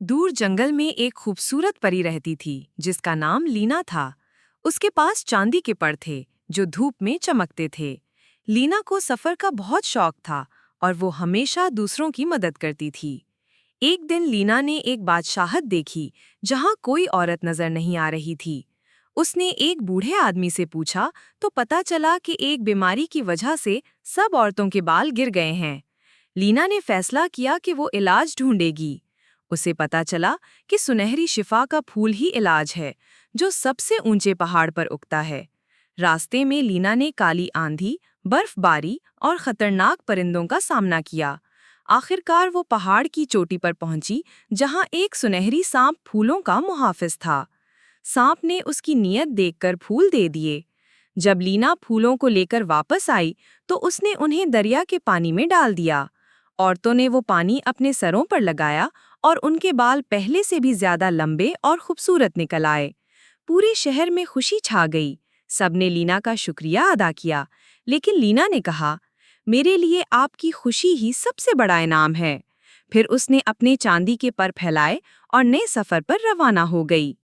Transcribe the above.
दूर जंगल में एक खूबसूरत परी रहती थी जिसका नाम लीना था। उसके पास चांदी के पर थे जो धूप में चमकते थे। लीना को सफर का बहुत शौक था और वो हमेशा दूसरों की मदद करती थी। एक दिन लीना ने एक बादशाहत देखी जहां कोई औरत नजर नहीं आ रही थी। उसने एक बूढ़े आदमी से पूछा तो पता चला कि एक बीमारी की वजह से सब औरतों के बाल गिर गए हैं। लीना ने फैसला किया कि वो इलाज ढूंढेगी। उसे पता चला कि सुनहरी शिफा का फूल ही इलाज है जो सबसे ऊंचे पहाड़ पर उगता है। रास्ते में लीना ने काली आंधी, बर्फबारी और खतरनाक परिंदों का सामना किया। आखिरकार वो पहाड़ की चोटी पर पहुंची जहां एक सुनहरी सांप फूलों का मुहाफिज था। सांप ने उसकी नीयत देखकर फूल दे दिए। जब लीना फूलों को लेकर वापस आई तो उसने उन्हें दरिया के पानी में डाल दिया। औरतों ने वो पानी अपने सरों पर लगाया और उनके बाल पहले से भी ज्यादा लंबे और खूबसूरत निकल आए। पूरे शहर में खुशी छा गई। सबने लीना का शुक्रिया अदा किया, लेकिन लीना ने कहा, मेरे लिए आपकी खुशी ही सबसे बड़ा इनाम है। फिर उसने अपने चांदी के पर फैलाए और नए सफर पर रवाना हो गई।